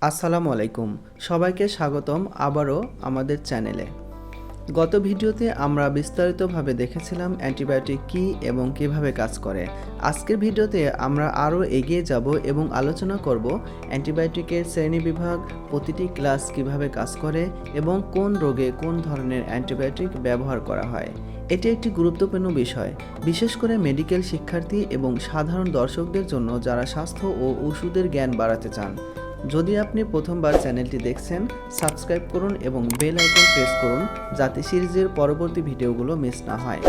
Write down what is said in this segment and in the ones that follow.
আসসালামু আলাইকুম, সবাইকে স্বাগতম আবারও আমাদের চ্যানেলে। গত ভিডিওতে আমরা বিস্তারিতভাবে দেখেছিলাম অ্যান্টিবায়োটিক কী এবং কিভাবে কাজ করে। আজকের ভিডিওতে আমরা আরও এগিয়ে যাব এবং আলোচনা করব অ্যান্টিবায়োটিকের শ্রেণীবিভাগ, প্রতিটি ক্লাস কিভাবে কাজ করে এবং কোন রোগে কোন ধরনের অ্যান্টিবায়োটিক ব্যবহার করা হয়। এটি একটি গুরুত্বপূর্ণ বিষয়, বিশেষ করে মেডিকেল শিক্ষার্থী এবং সাধারণ দর্শকদের জন্য যারা স্বাস্থ্য ও ওষুধের জ্ঞান বাড়াতে চান। যদি আপনি প্রথমবার চ্যানেলটি দেখছেন, সাবস্ক্রাইব করুন এবং বেল আইকন প্রেস করুন যাতে সিরিজের পরবর্তী ভিডিওগুলো মিস না হয়।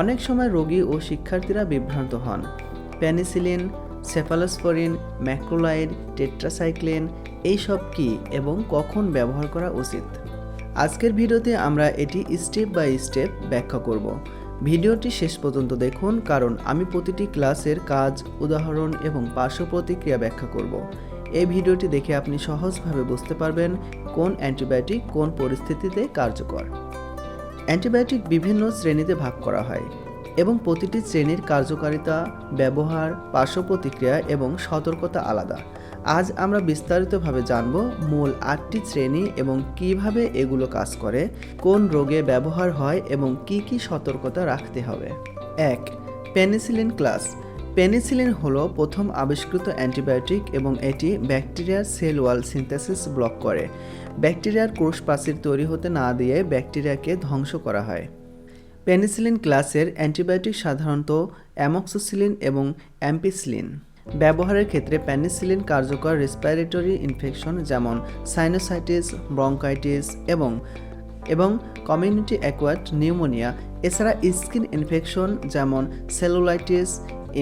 অনেক সময় রোগী ও শিক্ষার্থীরা বিভ্রান্ত হন। পেনিসিলিন, সেফালোস্পোরিন, ম্যাক্রোলাইড, টেট্রাসাইক্লিন এইসব কী এবং কখন ব্যবহার করা উচিত। আজকের ভিডিওতে আমরা এটি স্টেপ বাই স্টেপ ব্যাখ্যা করব। ভিডিওটি শেষ পর্যন্ত দেখুন, কারণ আমি প্রতিটি ক্লাসের কাজ, উদাহরণ এবং পার্শ্ব প্রতিক্রিয়া ব্যাখ্যা করব। এই ভিডিওটি দেখে আপনি সহজভাবে বুঝতে পারবেন কোন অ্যান্টিবায়োটিক কোন পরিস্থিতিতে কার্যকর। অ্যান্টিবায়োটিক বিভিন্ন শ্রেণীতে ভাগ করা হয় এবং প্রতিটি শ্রেণীর কার্যকারিতা, ব্যবহার, পার্শ্ব প্রতিক্রিয়া এবং সতর্কতা আলাদা। আজ আমরা বিস্তারিতভাবে জানব মূল 8টি শ্রেণী এবং কিভাবে এগুলো কাজ করে, কোন রোগে ব্যবহার হয় এবং কি কি সতর্কতা রাখতে হবে। 1. Penicillin class. পেনিসিলিন হলো প্রথম আবিষ্কৃত অ্যান্টিবায়োটিক এবং এটি ব্যাকটেরিয়ার সেল ওয়াল সিনথেসিস ব্লক করে। ব্যাকটেরিয়ার কোষ প্রাচীর তৈরি হতে না দিয়ে ব্যাকটেরিয়াকে ধ্বংস করা হয়। পেনিসিলিন ক্লাসের অ্যান্টিবায়োটিক সাধারণত অ্যামক্সিসিলিন এবং অ্যাম্পিসিলিন। ব্যবহারের ক্ষেত্রে পেনিসিলিন কার্যকর রেসপিরেটরি ইনফেকশন যেমন সাইনোসাইটিস, ব্রঙ্কাইটিস এবং কমিউনিটি অ্যাকোয়ার্ড নিউমোনিয়া, এছাড়া স্কিন ইনফেকশন যেমন সেলুলাইটিস,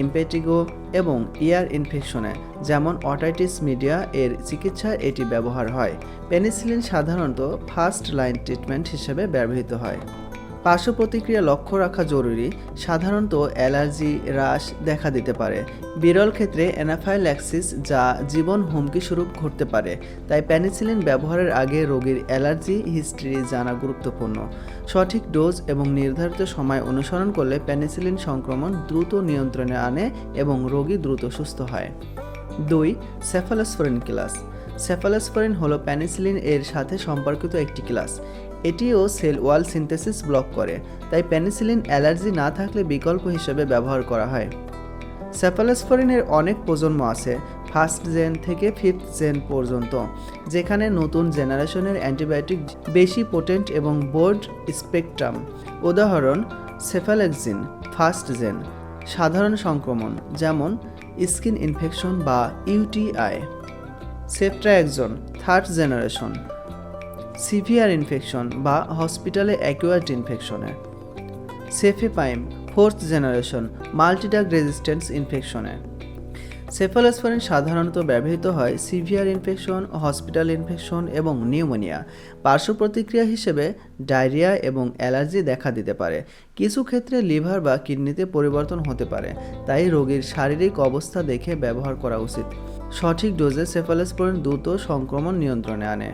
ইম্পেটিগো এবং ইয়ার ইনফেকশনে যেমন অটাইটিস মিডিয়া এর চিকিৎসায় এটি ব্যবহার হয়। পেনিসিলিন সাধারণত ফার্স্ট লাইন ট্রিটমেন্ট হিসেবে ব্যবহৃত হয়। পার্শ্ব প্রতিক্রিয়া লক্ষ্য রাখা জরুরি। সাধারণত অ্যালার্জি, হ্রাস দেখা দিতে পারে। বিরল ক্ষেত্রে অ্যানাফাইল্যাক্সিস যা জীবন হুমকি স্বরূপ ঘটতে পারে। তাই পেনিসিলিন ব্যবহারের আগে রোগীর অ্যালার্জি হিস্ট্রি জানা গুরুত্বপূর্ণ। সঠিক ডোজ এবং নির্ধারিত সময় অনুসরণ করলে পেনিসিলিন সংক্রমণ দ্রুত নিয়ন্ত্রণে আনে এবং রোগী দ্রুত সুস্থ হয়। 2. Cephalosporin class. সেফালোস্পোরিন হলো পেনিসিলিন এর সাথে সম্পর্কিত একটি ক্লাস। এটিও সেল ওয়াল সিনথেসিস ব্লক করে, তাই পেনিসিলিন অ্যালার্জি না থাকলে বিকল্প হিসেবে ব্যবহার করা হয়। সেফালোস্পোরিনের অনেক প্রজন্ম আছে, ফার্স্ট জেন থেকে ফিফথ জেন পর্যন্ত, যেখানে নতুন জেনারেশনের অ্যান্টিবায়োটিক বেশি পোটেন্ট এবং ব্রড স্পেকট্রাম। উদাহরণ: সেফালেক্সিন ফার্স্ট জেন, সাধারণ সংক্রমণ যেমন স্কিন ইনফেকশন বা UTI. সেফট্রাএক্সন third generation, severe infection বা হসপিটালে acquired ইনফেকশনে। সেফিপাইম fourth generation, multidrug resistance ইনফেকশনে। Cephalosporin সাধারণত ব্যবহৃত হয় সিভিয়ার ইনফেকশন, হসপিটাল ইনফেকশন এবং নিউমোনিয়া। পার্শ্ব প্রতিক্রিয়া হিসেবে ডায়রিয়া এবং অ্যালার্জি দেখা দিতে পারে। কিছু ক্ষেত্রে লিভার বা কিডনিতে পরিবর্তন হতে পারে, তাই রোগীর শারীরিক অবস্থা দেখে ব্যবহার করা উচিত। সঠিক ডোজে সেফালোস্পোরিন দ্রুত সংক্রমণ নিয়ন্ত্রণে আনে।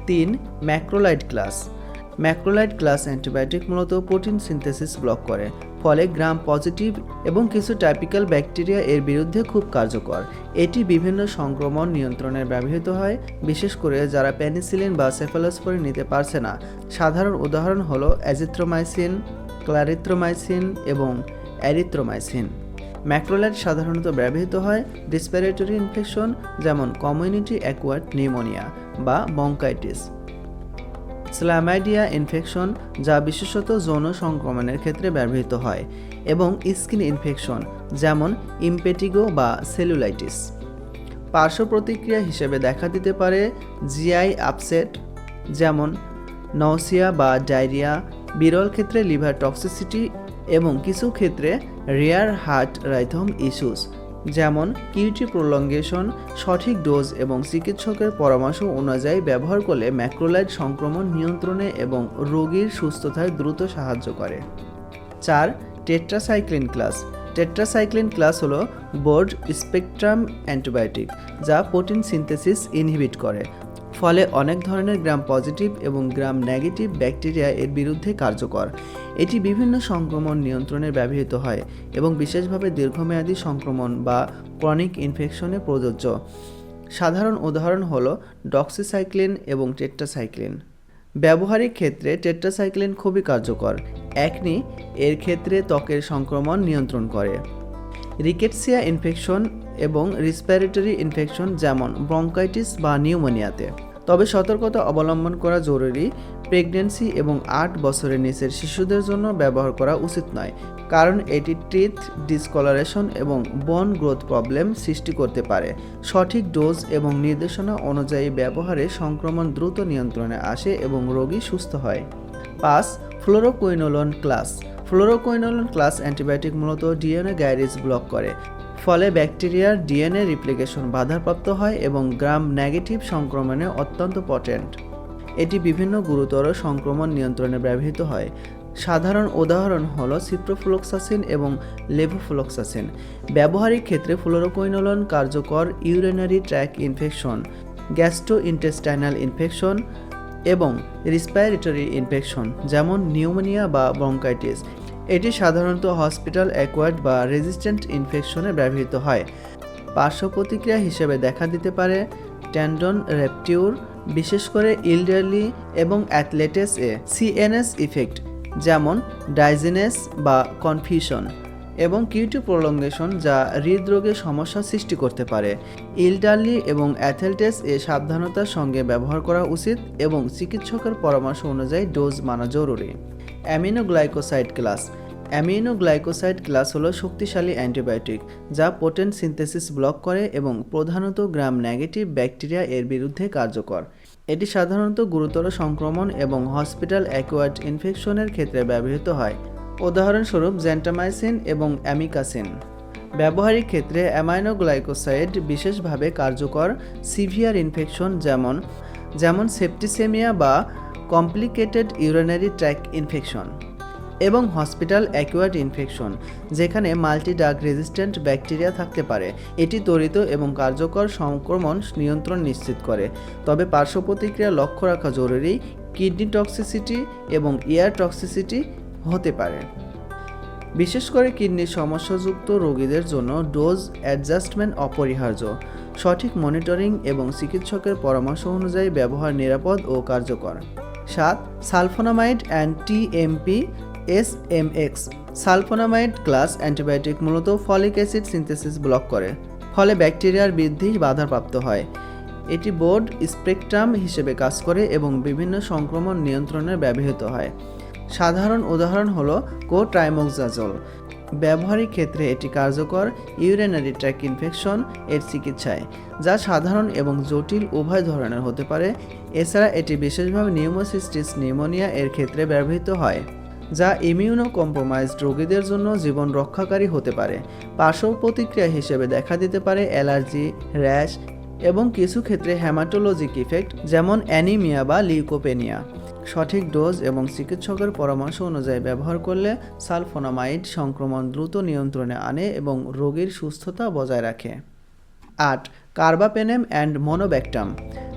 3. Macrolide class. Macrolide class antibiotic মূলত প্রোটিন সিনথেসিস ব্লক করে, ফলে গ্রাম পজিটিভ এবং কিছু টাইপিক্যাল ব্যাকটেরিয়া এর বিরুদ্ধে খুব কার্যকর। এটি বিভিন্ন সংক্রমণ নিয়ন্ত্রণে ব্যবহৃত হয়, বিশেষ করে যারা পেনিসিলিন বা সেফালোস্পোরিন নিতে পারছে না। সাধারণ উদাহরণ হলো অ্যাজিথ্রোমাইসিন, ক্লারিথ্রোমাইসিন এবং অ্যারিথ্রোমাইসিন। ম্যাক্রোলাইড সাধারণত ব্যবহৃত হয় রেসপিরেটরি ইনফেকশন যেমন কমিউনিটি অ্যাকোয়ার্ড নিউমোনিয়া বা ব্রঙ্কাইটিস। স্ল্যামাইডিয়া ইনফেকশন যা বিশেষত যৌন সংক্রমণের ক্ষেত্রে ব্যবহৃত হয়, এবং স্কিন ইনফেকশন যেমন ইম্পেটিগো বা সেলুলাইটিস। পার্শ্ব প্রতিক্রিয়া হিসেবে দেখা দিতে পারে জিআই আপসেট যেমন নওসিয়া বা ডায়রিয়া, বিরল ক্ষেত্রে লিভার টক্সিসিটি এবং কিছু ক্ষেত্রে রেয়ার হার্ট রাইথম ইস্যুস যেমন কিউটি প্রলঙ্গেশন। সঠিক ডোজ এবং চিকিৎসকের পরামর্শ অনুযায়ী ব্যবহার করলে ম্যাক্রোলাইড সংক্রমণ নিয়ন্ত্রণে এবং রোগীর সুস্থতায় দ্রুত সাহায্য করে। 4. Tetracycline class. টেট্রাসাইক্লিন ক্লাস হলো ব্রড স্পেকট্রাম অ্যান্টিবায়োটিক যা প্রোটিন সিনথেসিস ইনহিবিট করে, ফলে অনেক ধরনের গ্রাম পজিটিভ এবং গ্রাম নেগেটিভ ব্যাকটেরিয়া এর বিরুদ্ধে কার্যকর। এটি বিভিন্ন সংক্রমণ নিয়ন্ত্রণে ব্যবহৃত হয় এবং বিশেষভাবে দীর্ঘমেয়াদী সংক্রমণ বা ক্রনিক ইনফেকশনে প্রযোজ্য। সাধারণ উদাহরণ হলো ডক্সিসাইক্লিন এবং টেট্রাসাইক্লিন। ব্যবহারিক ক্ষেত্রে টেট্রাসাইক্লিন খুবই কার্যকর। অ্যাকনি এর ক্ষেত্রে ত্বকের সংক্রমণ নিয়ন্ত্রণ করে। রিকেটসিয়া ইনফেকশন এবং রেসপিরেটরি ইনফেকশন যেমন ব্রঙ্কাইটিস বা নিউমোনিয়াতে। তবে সতর্কতা অবলম্বন করা জরুরি। প্রেগন্যান্সি এবং 8 বছরের নিচের শিশুদের জন্য ব্যবহার করা উচিত নয়, কারণ এটি টিথ ডিসকলারেশন এবং বোন গ্রোথ প্রবলেম সৃষ্টি করতে পারে। সঠিক ডোজ এবং নির্দেশনা অনুযায়ী ব্যবহারে সংক্রমণ দ্রুত নিয়ন্ত্রণে আসে এবং রোগী সুস্থ হয়। 5. ফ্লোরোকুইনোলোন ক্লাস। ফ্লোরোকুইনোলোন ক্লাস অ্যান্টিবায়োটিক মূলত ডিএনএ গ্যারেজ ব্লক করে, ফলে ব্যাকটেরিয়ার ডিএনএ রিপ্লিকেশন বাধাপ্রাপ্ত হয় এবং গ্রাম নেগেটিভ সংক্রমণে অত্যন্ত পটেন্ট। এটি বিভিন্ন গুরুতর সংক্রমণ নিয়ন্ত্রণে ব্যবহৃত হয়। সাধারণ উদাহরণ হলো সিপ্রোফ্লক্সাসিন এবং লেভোফ্লক্সাসিন। ব্যবহারিক ক্ষেত্রে ফ্লোরোকুইনোলোন কার্যকর urinary track infection, gastrointestinal infection এবং রেসপিরেটরি ইনফেকশন যেমন নিউমোনিয়া বা ব্রঙ্কাইটিস। এটি সাধারণত হসপিটাল অ্যাকোয়ার্ড বা রেজিস্ট্যান্ট ইনফেকশনে ব্যবহৃত হয়। পার্শ্ব প্রতিক্রিয়া হিসেবে দেখা দিতে পারে টেন্ডন রেপটিউর, বিশেষ করে ইলডারলি এবং অ্যাথলেটেস এ সিএনএস ইফেক্ট যেমন ডাইজিনেস বা কনফিউশন, এবং কিউটি প্রলঙ্গেশন যা হৃদরোগের সমস্যা সৃষ্টি করতে পারে। ইলডারলি এবং অ্যাথলেটেস এ সাবধানতার সঙ্গে ব্যবহার করা উচিত এবং চিকিৎসকের পরামর্শ অনুযায়ী ডোজ মানা জরুরি। Aminoglycoside class. অ্যামিনোগ্লাইকোসাইড ক্লাস হলো শক্তিশালী অ্যান্টিবায়োটিক যা পোটেন্ট সিনথেসিস ব্লক করে এবং প্রধানত গ্রাম নেগেটিভ ব্যাকটেরিয়া এর বিরুদ্ধে কার্যকর। এটি সাধারণত গুরুতর সংক্রমণ এবং হসপিটাল অ্যাকোয়ার্ড ইনফেকশনের ক্ষেত্রে ব্যবহৃত হয়। উদাহরণস্বরূপ জেন্টামাইসিন এবং অ্যামিকাসিন। ব্যবহারিক ক্ষেত্রে অ্যামিনোগ্লাইকোসাইড বিশেষভাবে কার্যকর সিভিয়ার ইনফেকশন যেমন সেপ্টিসেমিয়া বা কমপ্লিকেটেড ইউরিনারি ট্র্যাক ইনফেকশন এবং হসপিটাল অ্যাকোয়ার্ড ইনফেকশন যেখানে মাল্টিড্রাগ রেজিস্ট্যান্ট ব্যাকটেরিয়া থাকতে পারে। এটি ত্বরিত এবং কার্যকর সংক্রমণ নিয়ন্ত্রণ নিশ্চিত করে, তবে পার্শ্ব প্রতিক্রিয়া লক্ষ্য রাখা জরুরি। কিডনি টক্সিসিটি এবং ইয়ার টক্সিসিটি হতে পারে। বিশেষ করে কিডনির সমস্যাযুক্ত রোগীদের জন্য ডোজ অ্যাডজাস্টমেন্ট অপরিহার্য। সঠিক মনিটরিং এবং চিকিৎসকের পরামর্শ অনুযায়ী ব্যবহার নিরাপদ ও কার্যকর। 7. Sulphonamide and TMP SMX. Sulphonamide class antibiotic মূলত ফলিক অ্যাসিড সিনথেসিস ব্লক করে, ফলে ব্যাকটেরিয়ার বৃদ্ধি বাধাপ্রাপ্ত হয়। এটি ব্রড স্পেকট্রাম হিসেবে কাজ করে এবং বিভিন্ন সংক্রমণ নিয়ন্ত্রণে ব্যবহৃত হয়। সাধারণ উদাহরণ হলো কোট্রাইমোক্সাজোল। ব্যবহারিক ক্ষেত্রে এটি কার্যকর ইউরিনারি ট্র্যাক ইনফেকশন এর চিকিৎসায়, যা সাধারণ এবং জটিল উভয় ধরনের হতে পারে। এছাড়া এটি বিশেষভাবে নিউমোসিস্টিস নিউমোনিয়া এর ক্ষেত্রে ব্যবহৃত হয়, যা ইমিউনো কম্প্রোমাইজড রোগীদের জন্য জীবন রক্ষাকারী হতে পারে। পার্শ্ব প্রতিক্রিয়া হিসেবে দেখা দিতে পারে অ্যালার্জি, র্যাশ এবং কিছু ক্ষেত্রে হেমাটোলজিক ইফেক্ট যেমন অ্যানিমিয়া বা লিউকোপেনিয়া। সঠিক ডোজ এবং চিকিৎসকের পরামর্শ অনুযায়ী ব্যবহার করলে সালফোনামাইড সংক্রমণ দ্রুত নিয়ন্ত্রণে আনে এবং রোগীর সুস্থতা বজায় রাখে। 8. Carbapenem and monobactam.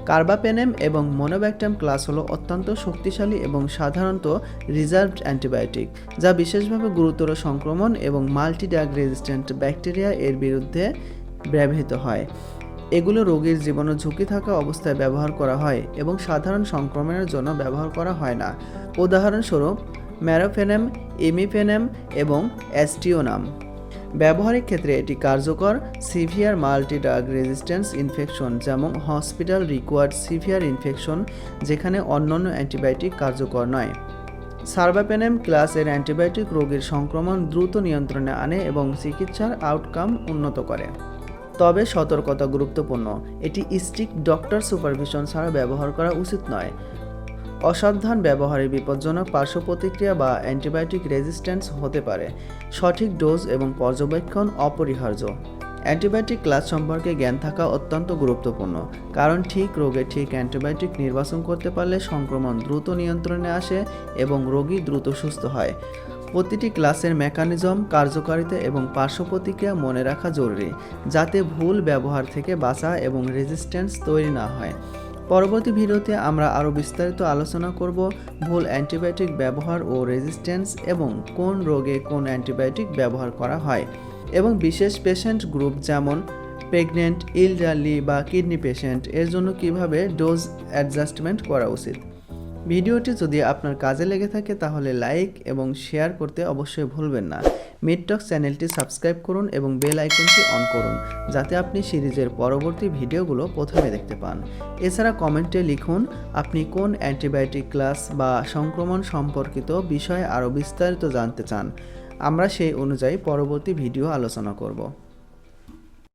কার্বাপেনেম এবং মনোব্যাকটাম ক্লাস হলো অত্যন্ত শক্তিশালী এবং সাধারণত রিজার্ভড অ্যান্টিবায়োটিক যা বিশেষভাবে গুরুতর সংক্রমণ এবং মাল্টিড্রাগ রেজিস্ট্যান্ট ব্যাকটেরিয়া এর বিরুদ্ধে ব্যবহৃত হয়। এগুলো রোগীর জীবনের ঝুঁকি থাকা অবস্থায় ব্যবহার করা হয় এবং সাধারণ সংক্রমণের জন্য ব্যবহার করা হয় না। উদাহরণস্বরূপ ম্যারোফেনেম, ইমিফেনেম এবং অ্যাস্টিওনাম। ব্যবহারিক ক্ষেত্রে এটি কার্যকর সিভিয়ার মাল্টিড্রাগ রেজিস্ট্যান্স ইনফেকশন যেমন হসপিটাল রিকোয়ার্ড সিভিয়ার ইনফেকশন যেখানে অন্যান্য অ্যান্টিবায়োটিক কার্যকর নয়। সারবাপেনেম ক্লাসের অ্যান্টিবায়োটিক রোগীর সংক্রমণ দ্রুত নিয়ন্ত্রণে আনে এবং চিকিৎসার আউটকাম উন্নত করে। তবে সতর্কতা গুরুত্বপূর্ণ, এটি স্ট্রিক্ট ডক্টর সুপারভিশন ছাড়া ব্যবহার করা উচিত নয়। অসাবধান ব্যবহারে বিপজ্জনক পার্শ্ব প্রতিক্রিয়া বা অ্যান্টিবায়োটিক রেজিস্ট্যান্স হতে পারে। সঠিক ডোজ এবং পর্যবেক্ষণ অপরিহার্য। অ্যান্টিবায়োটিক ক্লাস সম্পর্কে জ্ঞান থাকা অত্যন্ত গুরুত্বপূর্ণ, কারণ ঠিক রোগে ঠিক অ্যান্টিবায়োটিক নির্বাচন করতে পারলে সংক্রমণ দ্রুত নিয়ন্ত্রণে আসে এবং রোগী দ্রুত সুস্থ হয়। প্রতিটি ক্লাসের মেকানিজম, কার্যকারিতা এবং পার্শ্ব প্রতিক্রিয়া মনে রাখা জরুরি, যাতে ভুল ব্যবহার থেকে বাঁচা এবং রেজিস্ট্যান্স তৈরি না হয়। পরবর্তী ভিডিওতে আমরা আরও বিস্তারিত আলোচনা করব ভুল অ্যান্টিবায়োটিক ব্যবহার ও রেজিস্ট্যান্স এবং কোন রোগে কোন অ্যান্টিবায়োটিক ব্যবহার করা হয় এবং বিশেষ পেশেন্ট গ্রুপ যেমন প্রেগনেন্ট, এলডারলি বা কিডনি পেশেন্ট এর জন্য কিভাবে ডোজ অ্যাডজাস্টমেন্ট করা উচিত। ভিডিওটি যদি আপনার কাজে লেগে থাকে তাহলে লাইক এবং শেয়ার করতে অবশ্যই ভুলবেন না। মিডটক্স চ্যানেলটি সাবস্ক্রাইব করুন এবং বেল আইকনটি অন করুন যাতে আপনি সিরিজের পরবর্তী ভিডিওগুলো প্রথমে দেখতে পান। এছাড়া কমেন্টে লিখুন আপনি কোন অ্যান্টিবায়োটিক ক্লাস বা সংক্রমণ সম্পর্কিত বিষয়ে আরও বিস্তারিত জানতে চান। আমরা সেই অনুযায়ী পরবর্তী ভিডিও আলোচনা করব।